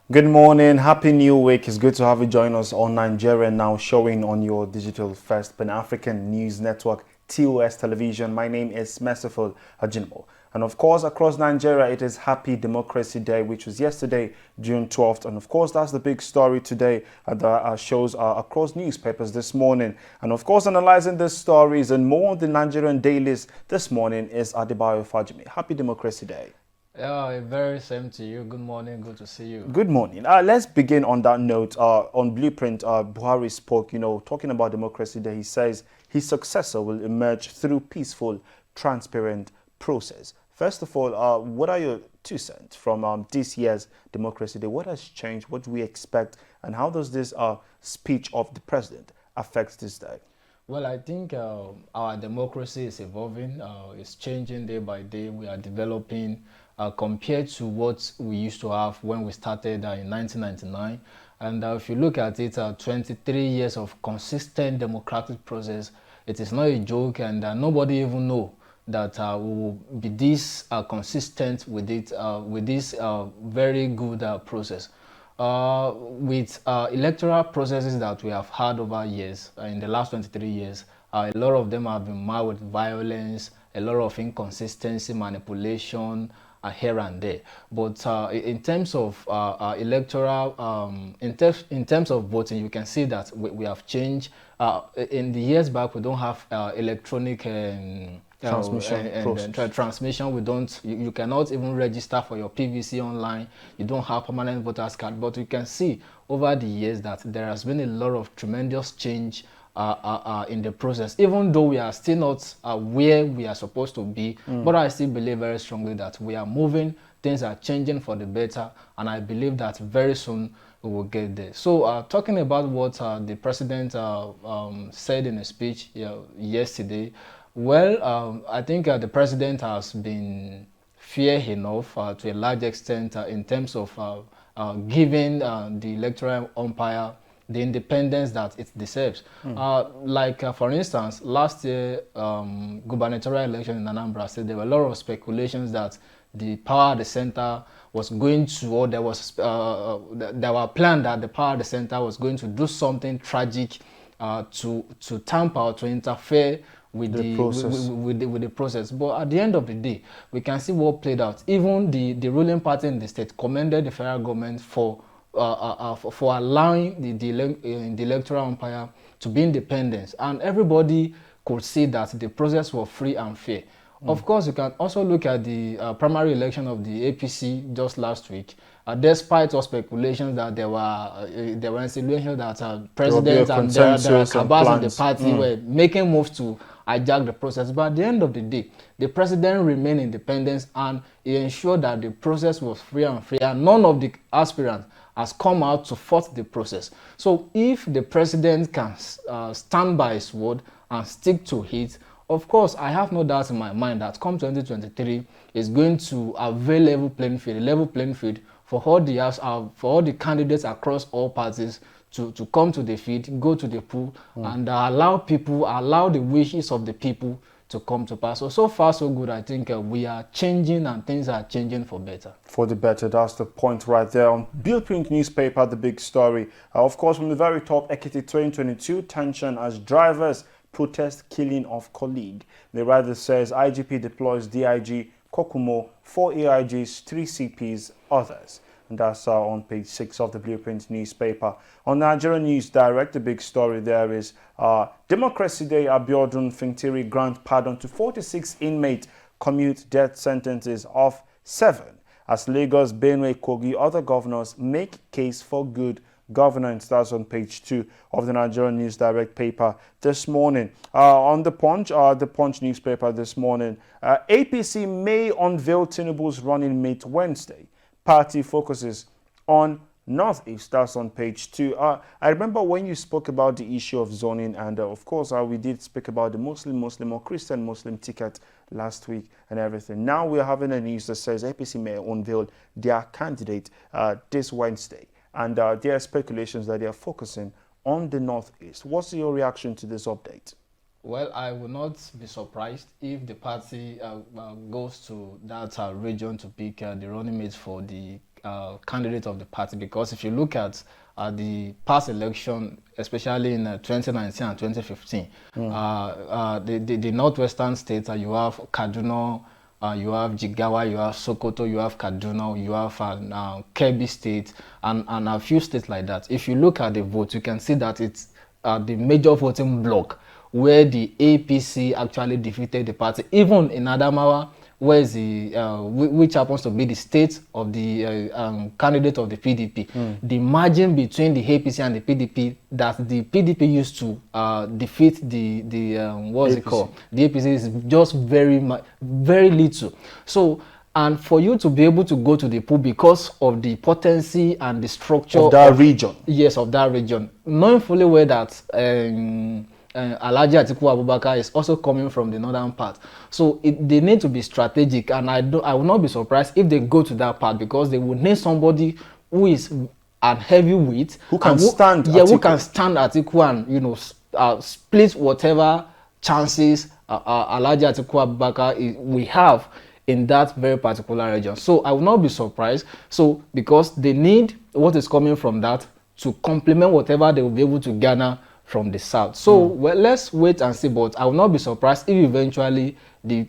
Good morning, happy new week. It's good to have you join us on Nigeria Now, showing on your digital first Pan-African news network, TOS Television. My name is Merciful Ajinmo. And of course, across Nigeria, it is Happy Democracy Day, which was yesterday, June 12th. And of course, that's the big story today that shows across newspapers this morning. And of course, analyzing these stories and more on the Nigerian dailies this morning is Adebayo Fajimi. Happy Democracy Day. Yeah, very same to you. Good morning. Good to see you. Good morning. Let's begin on that note. On Blueprint, Buhari spoke, talking about democracy Day. He says his successor will emerge through peaceful, transparent process. First of all, what are your 2 cents from this year's Democracy Day? What has changed? What do we expect? And how does this speech of the president affect this day? Well, I think our democracy is evolving. It's changing day by day. We are developing compared to what we used to have when we started in 1999. And if you look at it, 23 years of consistent democratic process, it is not a joke, and nobody even know that we will be this consistent with it, with this very good process. With electoral processes that we have had over years, in the last 23 years, a lot of them have been marred with violence, a lot of inconsistency, manipulation, here and there. But in terms of electoral, in terms of voting, you can see that we have changed. In the years back, we don't have electronic transmission. We don't. You cannot even register for your PVC online. You don't have permanent voters card. But you can see over the years that there has been a lot of tremendous change in the process, even though we are still not where we are supposed to be. But I still believe very strongly that we are moving, things are changing for the better, and I believe that very soon we will get there. So talking about what the president said in a speech yesterday, well, I think the president has been fair enough to a large extent in terms of giving the electoral umpire the independence that it deserves. For instance, last year, gubernatorial election in Anambra State, there were a lot of speculations that the power at the center was going to, or there were planned that the power at the center was going to do something tragic to tamper or to interfere with the process. But at the end of the day, we can see what played out. Even the ruling party in the state commended the federal government for allowing the electoral umpire to be independent, and everybody could see that the process was free and fair. Of course, you can also look at the primary election of the APC just last week. Despite all speculations that there were insinuations that president and there are cabals in the party were making moves to hijack the process, but at the end of the day, the president remained independent and he ensured that the process was free and fair, and none of the aspirants has come out to fault the process. So if the president can stand by his word and stick to it, of course, I have no doubt in my mind that come 2023 is going to avail a level playing field for all the candidates across all parties to come to the field, go to the pool, and allow the wishes of the people to come to pass. So far so good. I think we are changing and things are changing for better. For the better, that's the point right there. On Blueprint newspaper, the big story. Of course, from the very top, Ekiti 2022, tension as drivers protest killing of colleague. The writer says IGP deploys DIG, Kokumo, 4 AIGs, 3 CPs, others. And that's on page 6 of the Blueprint newspaper. On Nigerian News Direct, the big story there is Democracy Day, Abiodun Fintiri grant pardon to 46 inmates, commute death sentences of 7. As Lagos, Benue, Kogi, other governors make case for good governance. That's on page 2 of the Nigerian News Direct paper this morning. On the Punch newspaper this morning, APC may unveil Tinubu's running mate Wednesday. Party focuses on Northeast. That's on page 2. I remember when you spoke about the issue of zoning, and of course we did speak about the Muslim or Christian Muslim ticket last week and everything. Now we're having a news that says APC may unveil their candidate this Wednesday, and there are speculations that they are focusing on the Northeast. What's your reaction to this update? Well, I will not be surprised if the party goes to that region to pick the running mates for the candidate of the party, because if you look at the past election, especially in 2019 and 2015, the northwestern states, you have Kaduna, you have Jigawa, you have Sokoto, you have Kaduna, you have Kebbi State, and a few states like that. If you look at the vote, you can see that it's the major voting bloc where the APC actually defeated the party. Even in Adamawa, where is the which happens to be the state of the candidate of the PDP, the margin between the APC and the PDP that the PDP used to defeat the what's it called, the APC, is just very little. So, and for you to be able to go to the pool because of the potency and the structure of that region, yes, of that region, knowing fully well that Alhaji Atiku Abubakar is also coming from the northern part, so they need to be strategic, and I will not be surprised if they go to that part, because they would need somebody who is an heavyweight, who can stand Atiku, and split whatever chances Alhaji Atiku Abubakar we have in that very particular region. So I will not be surprised. So because they need what is coming from that to complement whatever they will be able to garner from the south. So well, let's wait and see. But I will not be surprised if eventually the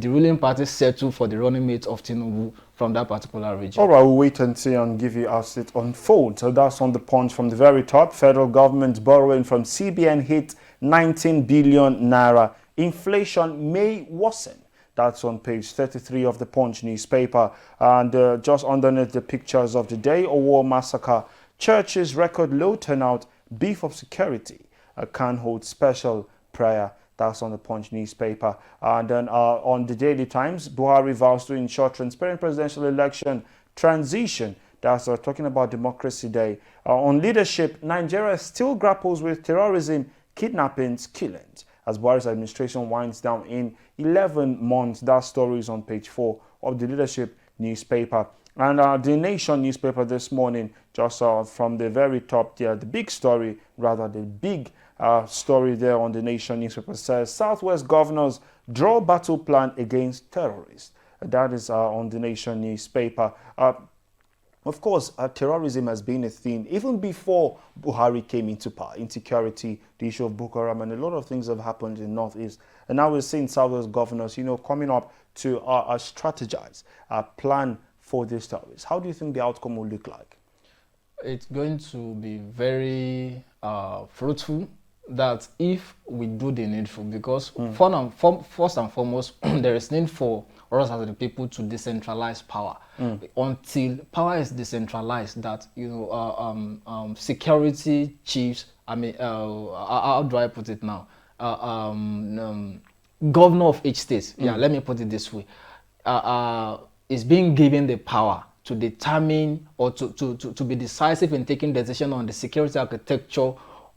ruling party settle for the running mate of Tinubu from that particular region. All right, we'll wait and see and give you as it unfolds. So that's on the Punch from the very top. Federal government borrowing from CBN hit 19 billion naira. Inflation may worsen. That's on page 33 of the Punch newspaper. And just underneath the pictures of the day, Owo massacre, churches record low turnout, beef of security, can hold special prayer. That's on the Punch newspaper. And then on the Daily Times, Buhari vows to ensure transparent presidential election transition. That's talking about Democracy Day. On leadership, Nigeria still grapples with terrorism, kidnappings, killings, as Buhari's administration winds down in 11 months. That story is on page 4 of the leadership newspaper. And the Nation newspaper this morning, just from the very top there, the big story, rather the big story there on the Nation newspaper says, Southwest governors draw battle plan against terrorists. That is on the Nation newspaper. Of course, terrorism has been a theme even before Buhari came into power. Insecurity, the issue of Boko Haram, and a lot of things have happened in Northeast. And now we're seeing Southwest governors, coming up to strategize, plan for these terrorists. How do you think the outcome will look like? It's going to be very fruitful, that if we do the needful, because first and foremost, there is need for us as the people to decentralize power. Until power is decentralized, that security chiefs, how do I put it now? Governor of each state, let me put it this way, is being given the power to determine or to be decisive in taking decision on the security architecture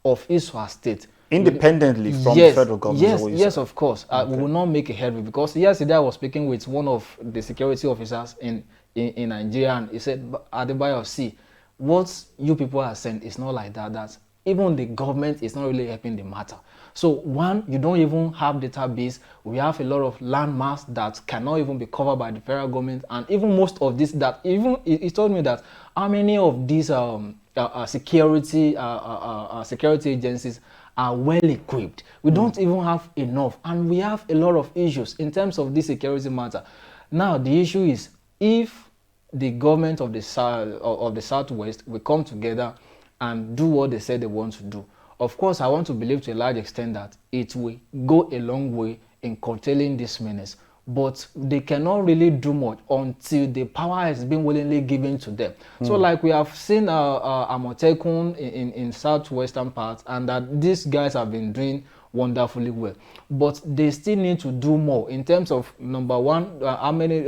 of each state. Independently from the federal government? Yes, of course. We will not make a headway, because yesterday I was speaking with one of the security officers in Nigeria, and he said, Adebayo, see, what you people are saying is not like that. That even the government is not really helping the matter. So one, you don't even have database. We have a lot of landmass that cannot even be covered by the federal government, and even most of this, that even he told me that how many of these security agencies are well equipped. We don't even have enough, and we have a lot of issues in terms of this security matter. Now the issue is, if the government of the Southwest will come together and do what they said they want to do, of course, I want to believe to a large extent that it will go a long way in curtailing this menace. But they cannot really do much until the power has been willingly given to them. So like we have seen Amotekun in southwestern parts, and that these guys have been doing wonderfully well. But they still need to do more in terms of, number one, how many...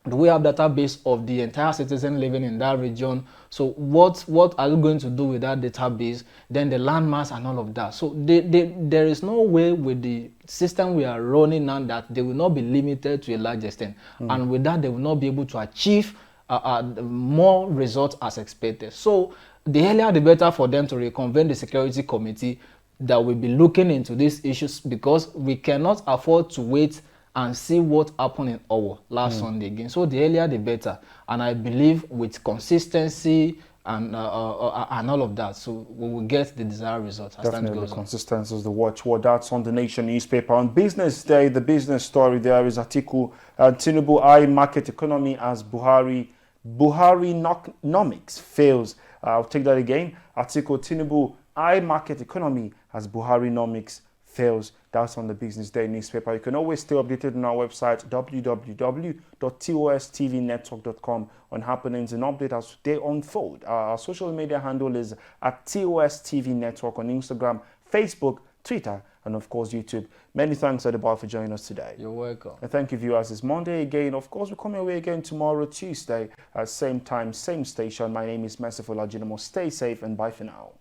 do we have database of the entire citizen living in that region? So what are you going to do with that database? Then the landmass and all of that. So there is no way with the system we are running now that they will not be limited to a large extent. And with that, they will not be able to achieve more results as expected. So the earlier the better for them to reconvene the security committee that will be looking into these issues, because we cannot afford to wait and see what happened in Owo last Sunday again. So the earlier the better, and I believe with consistency and all of that, so we will get the desired result as time goes on. Consistency is the watchword. That's on the Nation newspaper. On Business Day, the business story there is article, Tinubu eye market economy as Buhari nomics fails. I'll take that again. Article, Tinubu eye market economy as Buhari nomics fails. That's on the Business Day newspaper. You can always stay updated on our website, www.tostvnetwork.com, on happenings and updates as they unfold. Our social media handle is at TOSTV Network on Instagram, Facebook, Twitter, and of course YouTube. Many thanks, Adebayo, for joining us today. You're welcome. And thank you, viewers. It's Monday again. Of course, we'll come your way again tomorrow, Tuesday, at same time, same station. My name is Merciful Ajinamo. Stay safe and bye for now.